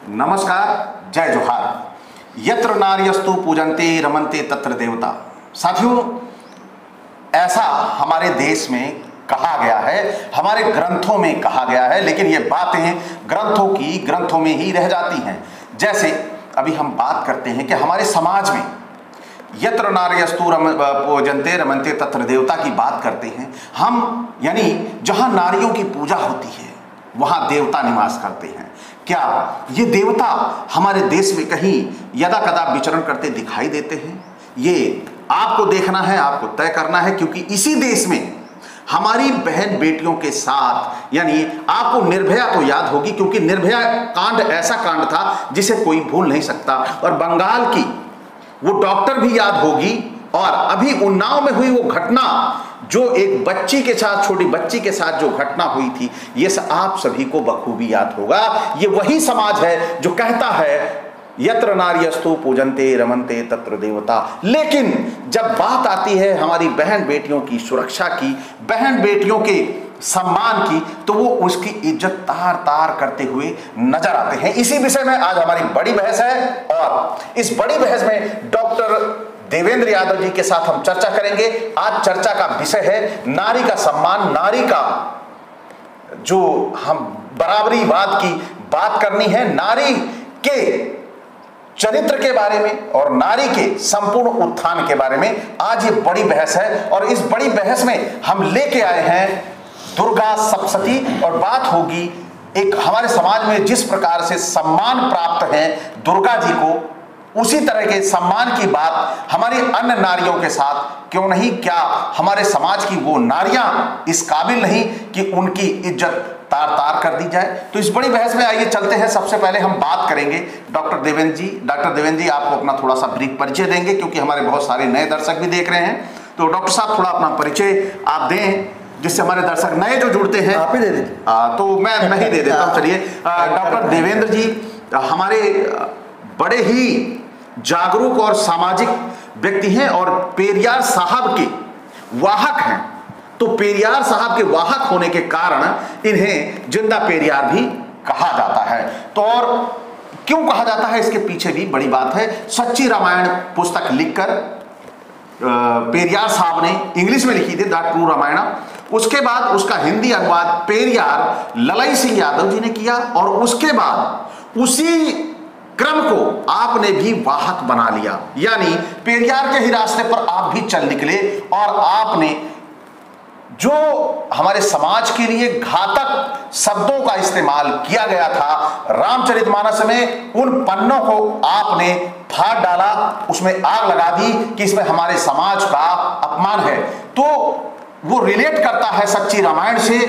नमस्कार, जय जोहार। यत्र नार्यस्तु पूजन्ते रमन्ते तत्र देवता। साथियों, ऐसा हमारे देश में कहा गया है, हमारे ग्रंथों में कहा गया है, लेकिन ये बातें ग्रंथों में ही रह जाती हैं। जैसे अभी हम बात करते हैं कि हमारे समाज में यत्र नार्यस्तु पूजन्ते रमन्ते तत्र देवता की बात करते हैं हम, यानी जहां नारियों की पूजा होती है वहां देवता निवास करते हैं। क्या ये देवता हमारे देश में कहीं यदा कदा विचरण करते दिखाई देते हैं? ये आपको देखना है, आपको तय करना है, क्योंकि इसी देश में हमारी बहन बेटियों के साथ, यानी आपको निर्भया तो याद होगी, क्योंकि निर्भया कांड ऐसा कांड था जिसे कोई भूल नहीं सकता, और बंगाल की वो डॉक्टर भी याद होगी, और अभी उन्नाव में हुई वो घटना जो एक बच्ची के साथ, छोटी बच्ची के साथ जो घटना हुई थी, ये आप सभी को बखूबी याद होगा। ये वही समाज है जो कहता है यत्र नार्यस्तु पूजन्ते रमन्ते तत्र देवता। लेकिन जब बात आती है हमारी बहन बेटियों की सुरक्षा की, बहन बेटियों के सम्मान की, तो वो उसकी इज्जत तार तार करते हुए नजर आते हैं। इसी विषय में आज हमारी बड़ी बहस है, और इस बड़ी बहस में डॉक्टर देवेंद्र यादव जी के साथ हम चर्चा करेंगे। आज चर्चा का विषय है नारी का सम्मान, नारी का जो हम बराबरीवाद की बात करनी है, नारी के चरित्र के बारे में और नारी के संपूर्ण उत्थान के बारे में आज ये बड़ी बहस है। और इस बड़ी बहस में हम लेके आए हैं दुर्गा सप्तशती, और बात होगी एक हमारे समाज में जिस प्रकार से सम्मान प्राप्त है दुर्गा जी को, उसी तरह के सम्मान की बात हमारी अन्य नारियों के साथ क्यों नहीं? क्या हमारे समाज की वो नारियां इस काबिल नहीं कि उनकी इज्जत तार तार कर दी जाए? तो इस बड़ी बहस में आइए चलते हैं। सबसे पहले हम बात करेंगे डॉक्टर देवेंद्र जी। डॉक्टर देवेंद्र जी आपको अपना थोड़ा सा ब्रीफ परिचय देंगे, क्योंकि हमारे बहुत सारे नए दर्शक भी देख रहे हैं। तो डॉक्टर साहब थोड़ा अपना परिचय आप दें, जिससे हमारे दर्शक नए जो जुड़ते हैं। आप ही दे दीजिए। तो मैं नहीं दे देता हूँ। चलिए, डॉक्टर देवेंद्र जी हमारे बड़े ही जागरूक और सामाजिक व्यक्ति हैं, और पेरियार साहब के वाहक हैं। तो पेरियार साहब के वाहक होने के कारण इन्हें जिंदा पेरियार भी कहा जाता है। तो और क्यों कहा जाता है, इसके पीछे भी बड़ी बात है। सच्ची रामायण पुस्तक लिखकर पेरियार साहब ने इंग्लिश में लिखी थी, द ट्रू रामायण। उसके बाद उसका हिंदी अनुवाद पेरियार ललाई सिंह यादव जी ने किया, और उसके बाद उसी क्रम को आपने भी वाहक बना लिया, यानी पेरियार के ही रास्ते पर आप भी चल निकले, और आपने जो हमारे समाज के लिए घातक शब्दों का इस्तेमाल किया गया था रामचरितमानस में, उन पन्नों को आपने फाड़ डाला, उसमें आग लगा दी कि इसमें हमारे समाज का अपमान है। तो वो रिलेट करता है सच्ची रामायण से,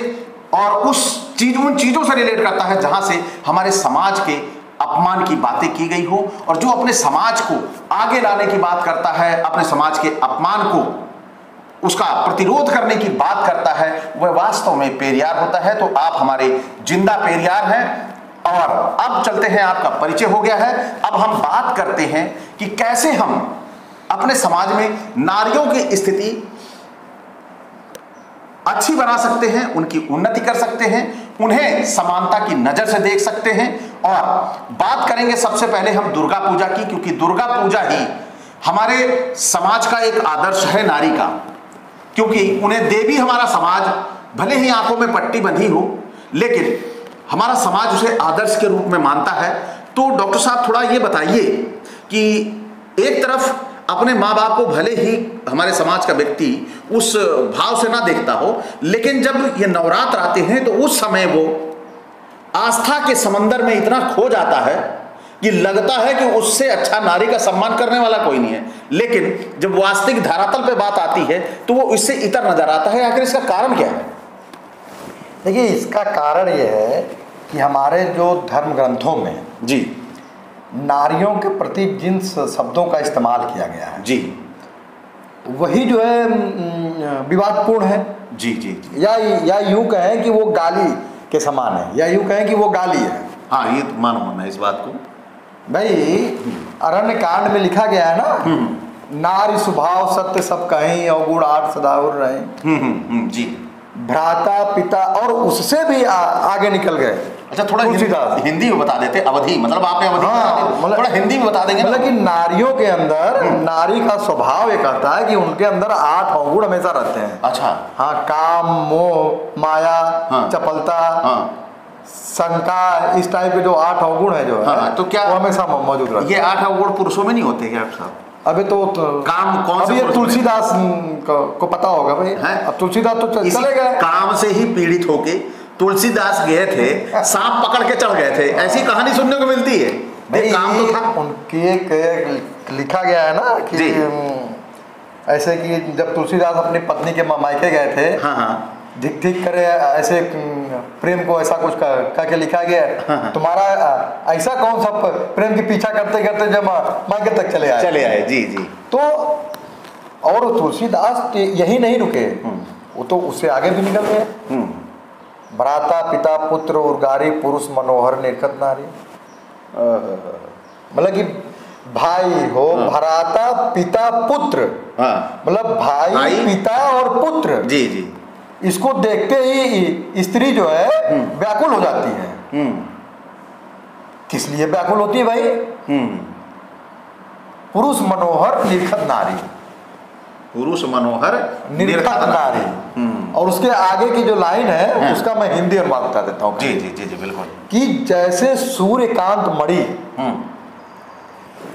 और उन चीजों से रिलेट करता है जहां से हमारे समाज के अपमान की बातें की गई हो, और जो अपने समाज को आगे लाने की बात करता है, अपने समाज के अपमान को, उसका प्रतिरोध करने की बात करता है, वह वास्तव में पेरियार होता है। तो आप हमारे जिंदा पेरियार हैं। और अब चलते हैं, आपका परिचय हो गया है, अब हम बात करते हैं कि कैसे हम अपने समाज में नारियों की स्थिति अच्छी बना सकते हैं, उनकी उन्नति कर सकते हैं, उन्हें समानता की नजर से देख सकते हैं। और बात करेंगे सबसे पहले हम दुर्गा पूजा की, क्योंकि दुर्गा पूजा ही हमारे समाज का एक आदर्श है नारी का, क्योंकि उन्हें देवी हमारा समाज भले ही आंखों में पट्टी बंधी हो, लेकिन हमारा समाज उसे आदर्श के रूप में मानता है। तो डॉक्टर साहब थोड़ा ये बताइए कि एक तरफ अपने माँ बाप को भले ही हमारे समाज का व्यक्ति उस भाव से ना देखता हो, लेकिन जब ये नवरात्र आते हैं तो उस समय वो आस्था के समंदर में इतना खो जाता है कि लगता है कि उससे अच्छा नारी का सम्मान करने वाला कोई नहीं है। लेकिन जब वास्तविक धरातल पे बात आती है तो वो इससे इतर नजर आता है। आखिर इसका कारण क्या है? देखिए, इसका कारण यह है कि हमारे जो धर्म ग्रंथों में जी नारियों के प्रति जिन शब्दों का इस्तेमाल किया गया है जी, वही जो है विवादपूर्ण है। जी जी जी। या यूं कहें कि वो गाली के समान है, या यूं कहें कि वो गाली है। हाँ, ये तो मानो मैं इस बात को। भाई, अरण्य कांड में लिखा गया है ना, नारी स्वभाव सत्य सब कहीं अवगुण आठ सदाउर रहे। जी। भ्राता पिता, और उससे भी आगे निकल गए। अच्छा, थोड़ा हिंदी में बता देते। अवधि मतलब आपने अवधि हाँ, थोड़ा हिंदी में बता देंगे। मतलब कि नारियों के अंदर नारी का स्वभाव ये कहता है कि उनके अंदर 8 अवगुण हमेशा रहते हैं। अच्छा। हाँ, काम, मोह, माया, हाँ, चपलता, हाँ, शंका, इस टाइप के जो 8 अवगुण है जो है, हाँ, तो क्या वो हमेशा मौजूद रहते हैं। ये 8 अवगुण पुरुषों में नहीं होते क्या साहब? अभी तो काम कौन अभी से ये तुलसीदास को पता होगा भाई है? अब तुलसीदास तो चले गए, काम से ही पीड़ित होके तुलसीदास गए थे, सांप पकड़ के चढ़ गए थे, ऐसी कहानी सुनने को मिलती है। काम तो था उनके एक लिखा गया है ना कि ऐसे कि जब तुलसीदास अपनी पत्नी के मायके गए थे, हाँ, हाँ, धिक धिक करे, ऐसे प्रेम को ऐसा कुछ करके लिखा गया है। हाँ, तुम्हारा ऐसा कौन सा प्रेम की पीछा करते करते जब मायके तक चले आए। जी जी। तो और तुलसीदास यही नहीं रुके, वो तो उससे आगे भी निकल गए। भ्राता पिता पुत्र उर्गारी पुरुष मनोहर निर्खत नारी। मतलब कि भाई हो, भ्राता पिता पुत्र, मतलब भाई पिता और पुत्र, जी जी, इसको देखते ही स्त्री जो है व्याकुल हो जाती है। किस लिए व्याकुल होती है भाई? पुरुष मनोहर निर्खत नारी, पुरुष मनोहर निर्खत नारी। और उसके आगे की जो लाइन है उसका मैं हिंदी अनुवाद बता देता हूँ। जी जी जी जी, बिल्कुल। कि जैसे सूर्यकांत मणि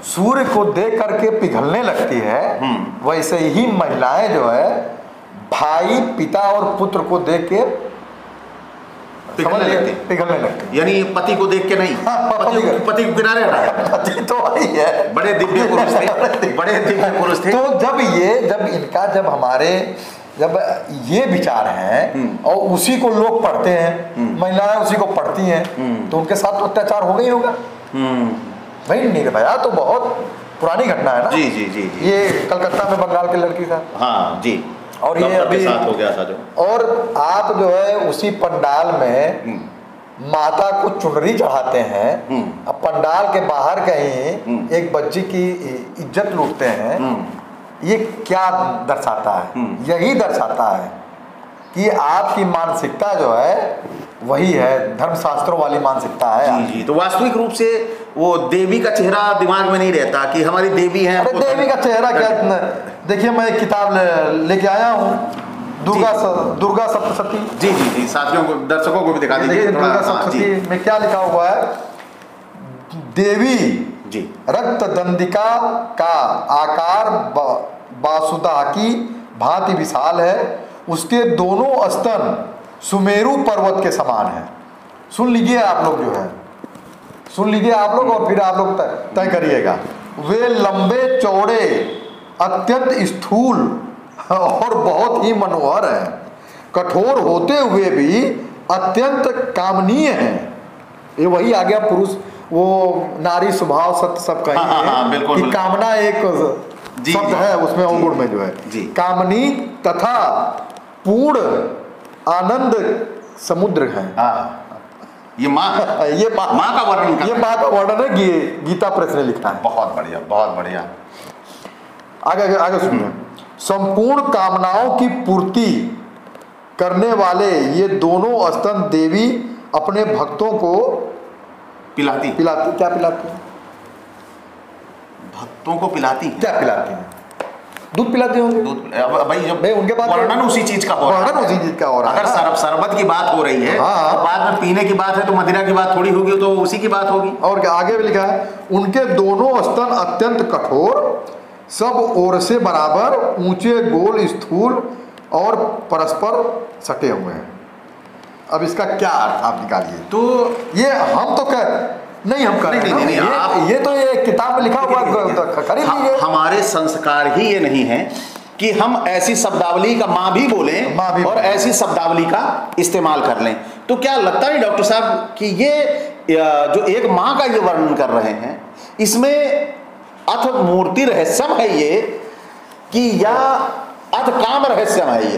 सूर्य को देख करके पिघलने लगती है, वैसे ही महिलाएं जो है भाई पिता और पुत्र को देख के पिघलने लगती। यानी पति को देख के नहीं, पति को किनारे हटाया। पति तो वही है, बड़े दिव्य पुरुष थे, बड़े दिव्य पुरुष थे। तो जब ये विचार हैं और उसी को लोग पढ़ते हैं, महिलाएं उसी को पढ़ती हैं, तो उनके साथ अत्याचार हो गई होगा भाई। निर्भया तो बहुत पुरानी घटना है ना। जी जी जी, जी। ये कलकत्ता में बंगाल के लड़की था। हाँ जी। और ये अभी साथ हो गया था जो। और आप जो है उसी पंडाल में माता को चुनरी चढ़ाते हैं, अब पंडाल के बाहर कहीं एक बच्ची की इज्जत लूटते हैं। ये क्या दर्शाता है? यही दर्शाता है कि आपकी मानसिकता जो है वही है, धर्मशास्त्रों वाली मानसिकता है। जी जी। तो वास्तविक रूप से वो देवी का चेहरा दिमाग में नहीं रहता कि हमारी देवी है। अरे देवी का चेहरा क्या, देखिए मैं एक किताब लेके आया हूँ, दुर्गा सप्तशती। जी जी जी, साथियों को, दर्शकों को भी दिखा दीजिए। दुर्गा सप्तशती में क्या लिखा हुआ है? देवी जी रक्त दंडिका का आकार बासुदा की भांति विशाल है, उसके दोनों स्तन सुमेरु पर्वत के समान है। सुन लीजिए आप लोग, जो है सुन लीजिए आप लोग, और फिर आप लोग तय करिएगा। वे लंबे चौड़े अत्यंत स्थूल और बहुत ही मनोहर हैं, कठोर होते हुए भी अत्यंत कामनीय हैं। ये वही आ गया पुरुष, वो नारी स्वभाव सत्य सब कहेंगे कि कामना एक शब्द है उसमें अवगुण में जो है कामनी तथा पूर्ण आनंद समुद्र है। ये माँ का वर्णन, ये माँ का वर्णन है, गीता प्रेस ने लिखा है। बहुत बढ़िया, बहुत बढ़िया। आगे सुनिए। संपूर्ण कामनाओं की पूर्ति करने वाले ये दोनों स्तन देवी अपने भक्तों को पिलाती। क्या पिलाती है? भक्तों को पिलाती। क्या पिलाती है? दूध पिलाते होंगे। दूध भाई, जब उनके बाद वर्णन उसी चीज का हो रहा है। अगर शरबत की बात हो रही है, तो बाद में पीने की बात है तो मदिरा की बात थोड़ी होगी, तो उसी की बात होगी। और क्या आगे भी लिखा है? उनके दोनों स्तन अत्यंत कठोर, सब ओर से बराबर, ऊंचे, गोल, स्थूल और परस्पर सटे हुए हैं। अब इसका क्या अर्थ आप निकालिए। तो ये हम तो नहीं ये तो ये किताब में लिखा हुआ खरीद लीजिए। हमारे संस्कार ही ये नहीं है कि हम ऐसी शब्दावली का माँ भी बोलें और ऐसी शब्दावली का इस्तेमाल कर लें। तो क्या लगता है डॉक्टर साहब कि ये जो एक माँ का ये वर्णन कर रहे हैं, इसमें अथ मूर्ति रहस्यम है ये कि या अथ काम रहस्यम है?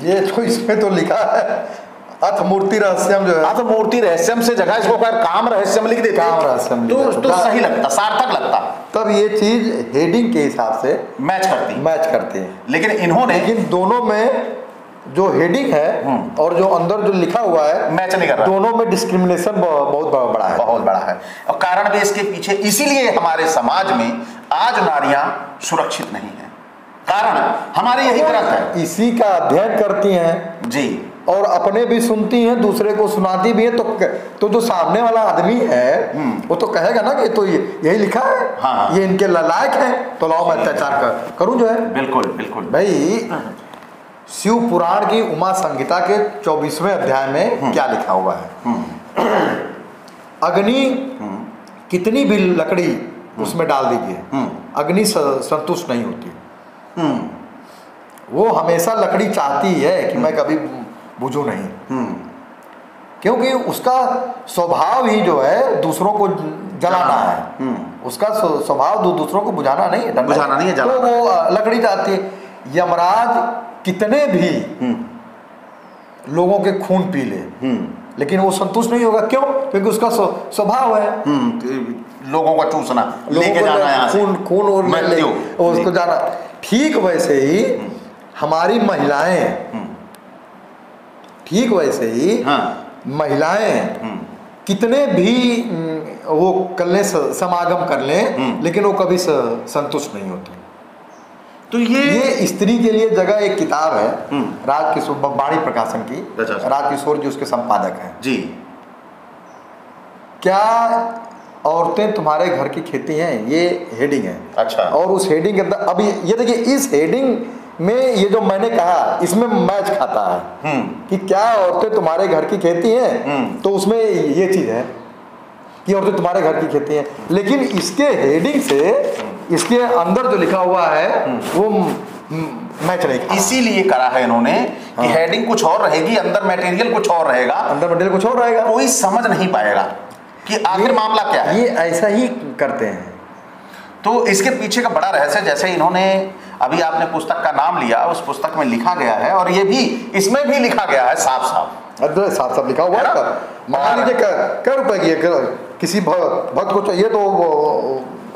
ये तो इसमें तो लिखा है अथ मूर्ति रहस्यम, जो है अथ मूर्ति रहस्यम से जगह इसको काम रहस्यम लिख देते, काम रहस्यम तो सही लगता, सार्थक लगता। तब ये चीज हेडिंग के हिसाब से मैच करती है। लेकिन इन्होंने दोनों में जो हेडिंग है और जो अंदर जो लिखा हुआ है मैच नहीं कर रहा, दोनों में डिस्क्रिमिनेशन बहुत बड़ा है, बहुत बड़ा है। और कारण भी इसके पीछे, इसीलिए हमारे समाज में आज नारियां सुरक्षित नहीं है, कारण हमारे यही ग्रंथ है, इसी का अध्ययन करती हैं जी, और अपने भी सुनती हैं, दूसरे को सुनाती भी है। तो जो सामने वाला आदमी है वो तो कहेगा ना कि तो यही लिखा है, हाँ, ये इनके लायक है, तो लाओ मैं अत्याचार करूं जो है। बिल्कुल बिल्कुल भाई शिव पुराण की उमा संहिता के 24वें अध्याय में क्या लिखा हुआ है? अग्नि कितनी भी लकड़ी उसमें डाल दीजिए, अग्नि संतुष्ट नहीं होती। वो हमेशा लकड़ी चाहती है कि मैं कभी बुझूं नहीं, क्योंकि उसका स्वभाव ही जो है दूसरों को जलाना है, उसका स्वभाव दूसरों को बुझाना नहीं है, बुझाना नहीं है, तो वो लकड़ी चाहती है। यमराज कितने भी लोगों के खून पी ले, लेकिन वो संतुष्ट नहीं होगा। क्यों? क्योंकि उसका स्वभाव है लोगों का चूसना, लेके जाना यहाँ से, खून और उसको जाना। ठीक वैसे ही हमारी महिलाएं, ठीक वैसे ही महिलाएं कितने भी वो कर लें, समागम कर लें, लेकिन वो कभी संतुष्ट नहीं होती। तो ये स्त्री के लिए जगह एक किताब है राजकिशोर, बाणी प्रकाशन की, राजकिशोर जी उसके संपादक हैं जी। क्या औरतें तुम्हारे घर की खेती हैं, ये हेडिंग है। अच्छा। और उस हेडिंग के अंदर अभी ये देखिए, इस हेडिंग में ये जो मैंने कहा इसमें मैच खाता है कि क्या औरतें तुम्हारे घर की खेती हैं, तो उसमें ये चीज है कि औरतें तुम्हारे घर की खेती हैं। लेकिन इसके हेडिंग से इसके अंदर जो लिखा हुआ है वो मैच नहीं, इसीलिए करा है इन्होंने कि हेडिंग कुछ और रहेगी, अंदर मटेरियल कुछ और रहेगा, अंदर मटेरियल कुछ और रहेगा, कोई समझ नहीं पाएगा कि आखिर मामला क्या है। ये ऐसा ही करते हैं। तो इसके पीछे का बड़ा रहस्य, जैसे इन्होंने अभी आपने पुस्तक का नाम लिया, उस पुस्तक में लिखा गया है, और ये भी इसमें भी लिखा गया है साफ साफ, साफ साफ लिखा हुआ है। मान लीजिए क्या रुपए की किसी भक्त को चाहिए तो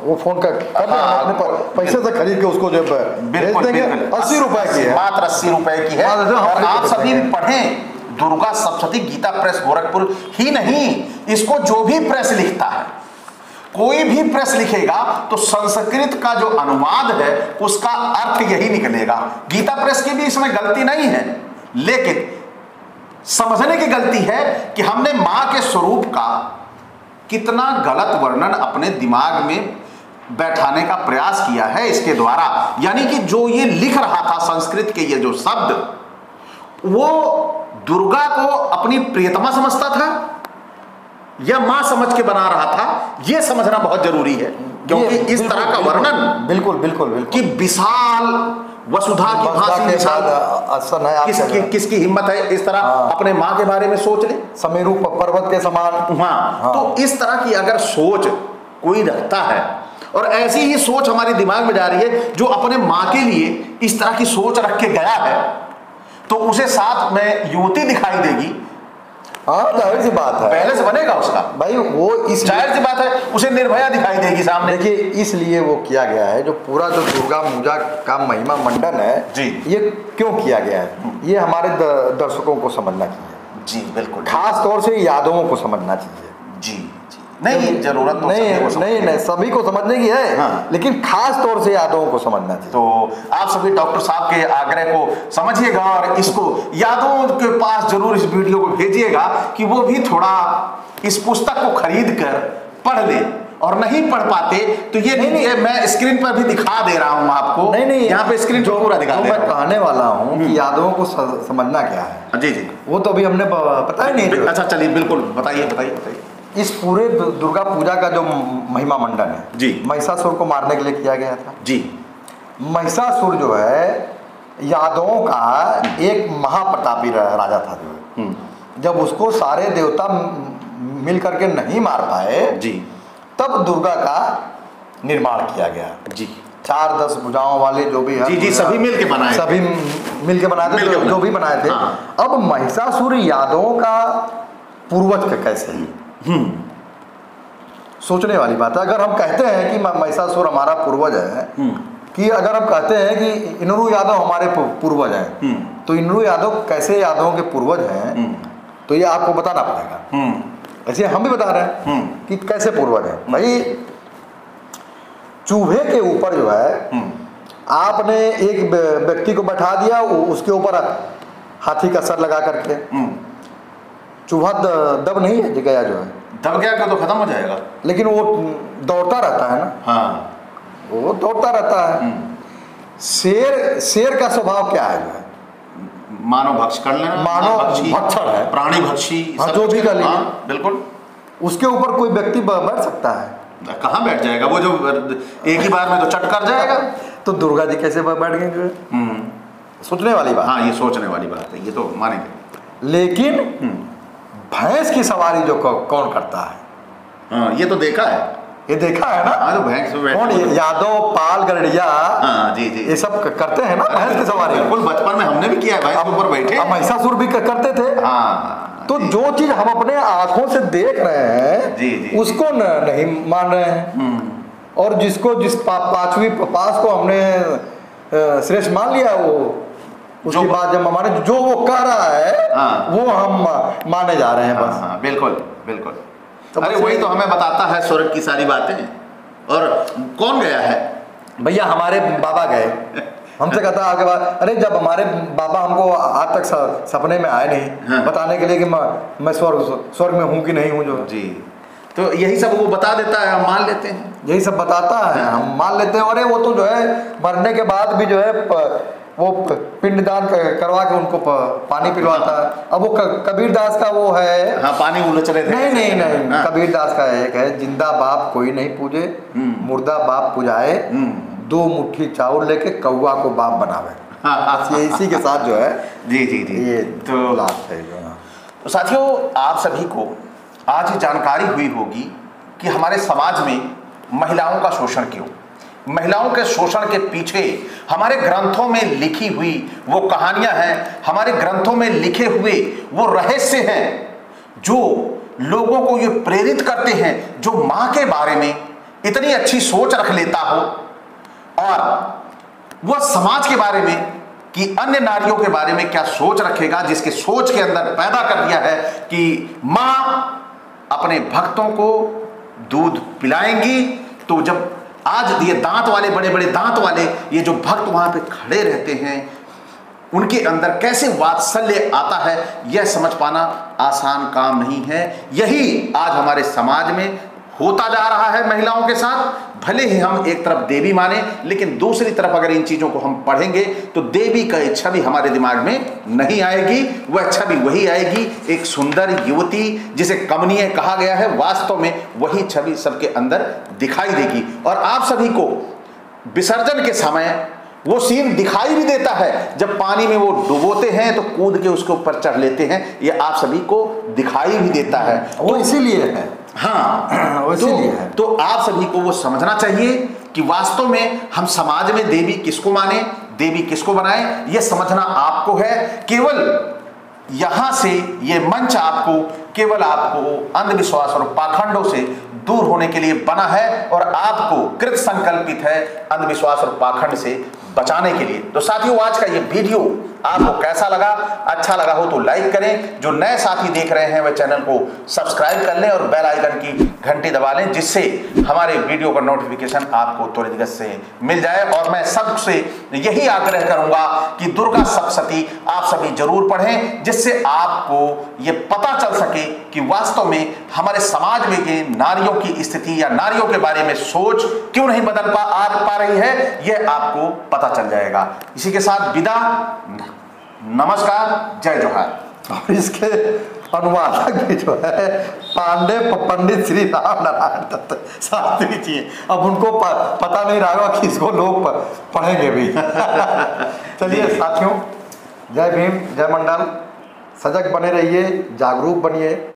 वो फोन कर अपने पैसे से खरीद के उसको जो भेज देंगे। 80 रुपए की है, मात्र 80 रुपए की है। और आप सभी पढ़ें, दुर्गा सप्तशती गीता प्रेस गोरखपुर ही नहीं, इसको जो भी प्रेस लिखता है, कोई भी प्रेस लिखेगा तो संस्कृत का जो अनुवाद है उसका अर्थ यही निकलेगा। गीता प्रेस की भी इसमें गलती नहीं है, लेकिन समझने की गलती है कि हमने मां के स्वरूप का कितना गलत वर्णन अपने दिमाग में बैठाने का प्रयास किया है इसके द्वारा। यानी कि जो ये लिख रहा था संस्कृत के ये जो शब्द, वो दुर्गा को अपनी प्रियतमा समझता था या मां समझ के बना रहा था, यह समझना बहुत जरूरी है। क्योंकि इस तरह का वर्णन बिल्कुल बिल्कुल कि विशाल वसुधा की भांति किसकी हिम्मत है इस तरह अपने मां के बारे में सोच ले, समेरु पर्वत के समान। तो इस तरह की अगर सोच कोई रखता है, और ऐसी ही सोच हमारे दिमाग में जा रही है, जो अपने मां के लिए इस तरह की सोच रख के गया है, तो उसे साथ में युवती दिखाई देगी। जाहिर सी बात है, पहले से बनेगा उसका भाई, वो इस जाहिर सी बात है उसे निर्भया दिखाई देगी सामने। देखिए, इसलिए वो किया गया है, जो पूरा जो दुर्गा पूजा का महिमा मंडन है जी, ये क्यों किया गया है, ये हमारे दर्शकों को समझना चाहिए। जी बिल्कुल, खास तौर से यादवों को समझना चाहिए। जी नहीं, जरूरत तो नहीं सभी को समझने की है, लेकिन खास तौर से यादवों को समझना चाहिए। तो आप सभी डॉक्टर साहब के आग्रह को समझिएगा और इसको यादवों के पास जरूर इस वीडियो को भेजिएगा कि वो भी थोड़ा इस पुस्तक को खरीद कर पढ़ ले, और नहीं पढ़ पाते तो ये नहीं, मैं स्क्रीन पर भी दिखा दे रहा हूं आपको। नहीं यहाँ पे स्क्रीन जो पूरा दिखा दे रहा हूं। मैं कहने वाला हूं कि यादवों को समझना क्या है। जी जी, वो तो अभी हमने पता ही नहीं। अच्छा चलिए, बिल्कुल बताइए बताइए बताइए। इस पूरे दुर्गा पूजा का जो महिमा मंडन है जी, महिषासुर को मारने के लिए किया गया था जी। महिषासुर जो है यादवों का एक महाप्रतापी राजा था, जो जब उसको सारे देवता मिल करके नहीं मार पाए जी, तब दुर्गा का निर्माण किया गया जी। 4-10 भुजाओं वाले जो भी है, जी जी, सभी मिल के बनाए, सभी मिल के बनाए थे, जो भी बनाए थे। अब महिषासुर यादवों का पूर्वज का कैसे है, सोचने वाली बात है। अगर हम कहते हैं कि महिषासुर हमारा पूर्वज है, कि अगर हम कहते हैं कि इनरू यादव हमारे पूर्वज हैं, तो इंद्रू यादव कैसे यादवों के पूर्वज हैं, तो ये आपको बताना पड़ेगा। ऐसे हम भी बता रहे हैं कि कैसे पूर्वज है। भाई चूहे के ऊपर जो है आपने एक व्यक्ति को बैठा दिया, उसके ऊपर हाथी का सर लगा करके, चूहा दब नहीं है गया, जो है दब गया तो खत्म हो जाएगा, लेकिन वो दौड़ता रहता है ना। हाँ, वो दौड़ता रहता है। शेर का स्वभाव क्या है, जो है मानव भक्ष कर लेना, मानव भक्षण है, प्राणी भक्षी, जो भी कर लेना। बिल्कुल। उसके ऊपर कोई व्यक्ति बैठ सकता है? कहाँ बैठ जाएगा, वो जो एक ही बार में तो चट कर जाएगा। तो दुर्गा जी कैसे बैठ गए, जो है सोचने वाली बात। हाँ, ये सोचने वाली बात है, ये तो मानेंगे। लेकिन भैंस की सवारी जो कौन करता है? हाँ, ये तो देखा है, ये देखा है ना। हाँ, तो भैंस कौन, यादव, पाल, गरड़िया, हाँ जी जी, ये सब करते हैं ना भैंस की सवारी। बिल्कुल, बचपन में हमने भी किया है, भैंस के ऊपर बैठे। अब महिषासुर भी करते थे। हाँ, तो जो चीज हम अपने आंखों से देख रहे हैं जी जी, उसको नहीं मान रहे हैं, और जिस पांचवी पास को हमने श्रेष्ठ मान लिया, वो उसकी बात जब हमारे जो वो कह रहा है, हाँ, वो हम माने जा रहे हैं बस। हाँ, बिल्कुल बिल्कुल। तो अरे वही तो हमें बताता है स्वर्ग की सारी बातें। और कौन गया है? भैया हमारे बाबा गए। हमसे कहता आगे बात, अरे जब हमारे बाबा हमको आज तक सपने में आए नहीं, हाँ, बताने के लिए कि मैं स्वर्ग में हूँ कि नहीं हूँ, जो जी, तो यही सब वो बता देता है, हम मान लेते हैं, यही सब बताता है, हम मान लेते हैं। अरे वो तो जो है मरने के बाद भी जो है वो पिंडदान करवा के उनको पानी पिलवाता है। अब वो कबीरदास का वो है, हाँ, पानी उलझ रहे थे। नहीं, हाँ, कबीरदास का एक है, जिंदा बाप कोई नहीं पूजे, मुर्दा बाप पुजाए, दो मुट्ठी चावल लेके कौवा को बाप बनावे। ये इसी के साथ जो है जी जी जी, ये तो लास्ट है जो। तो साथियों, आप सभी को आज जानकारी हुई होगी कि हमारे समाज में महिलाओं का शोषण क्यों, महिलाओं के शोषण के पीछे हमारे ग्रंथों में लिखी हुई वो कहानियां हैं, हमारे ग्रंथों में लिखे हुए वो रहस्य हैं जो लोगों को ये प्रेरित करते हैं। जो मां के बारे में इतनी अच्छी सोच रख लेता हो, और वह समाज के बारे में कि अन्य नारियों के बारे में क्या सोच रखेगा, जिसके सोच के अंदर पैदा कर दिया है कि मां अपने भक्तों को दूध पिलाएंगी। तो जब आज ये दांत वाले, बड़े बड़े दांत वाले ये जो भक्त वहां पे खड़े रहते हैं, उनके अंदर कैसे वात्सल्य आता है, यह समझ पाना आसान काम नहीं है। यही आज हमारे समाज में होता जा रहा है महिलाओं के साथ। भले ही हम एक तरफ देवी माने, लेकिन दूसरी तरफ अगर इन चीजों को हम पढ़ेंगे तो देवी का छवि हमारे दिमाग में नहीं आएगी। वह छवि वही आएगी, एक सुंदर युवती जिसे कमनीय कहा गया है, वास्तव में वही छवि सबके अंदर दिखाई देगी। और आप सभी को विसर्जन के समय वो सीन दिखाई भी देता है, जब पानी में वो डुबोते हैं तो कूद के उसके ऊपर चढ़ लेते हैं, ये आप सभी को दिखाई भी देता है। वो इसीलिए है, हाँ, तो आप सभी को वो समझना चाहिए कि वास्तव में हम समाज में देवी किसको माने, देवी किसको बनाए, ये समझना आपको है। केवल यहां से ये मंच आपको केवल आपको अंधविश्वास और पाखंडों से दूर होने के लिए बना है, और आपको कृत संकल्पित है अंधविश्वास और पाखंड से बचाने के लिए। तो साथियों, आज का ये वीडियो आपको कैसा लगा? अच्छा लगा हो तो लाइक करें, जो नए साथी देख रहे हैं वह चैनल को सब्सक्राइब कर लें और बेल आइकन की घंटी दबा लें, जिससे हमारे वीडियो का नोटिफिकेशन आपको त्वरित गति से मिल जाए। और मैं सबसे यही आग्रह करूंगा कि दुर्गा सप्तशती आप सभी जरूर पढ़ें, जिससे आपको ये पता चल सके कि वास्तव में हमारे समाज में ये नारियों की स्थिति या नारियों के बारे में सोच क्यों नहीं बदल पा रही है, यह आपको पता चल जाएगा। इसी के साथ विदा, नमस्कार, जय जोहार। और इसके अनुवादक भी जो है पांडे पंडित श्री राम नारायण दत्त शास्त्री जी। अब उनको पता नहीं रहा कि इसको लोग पढ़ेंगे भी। चलिए साथियों, जय भीम, जय मंडल। सजग बने रहिए, जागरूक बनिए।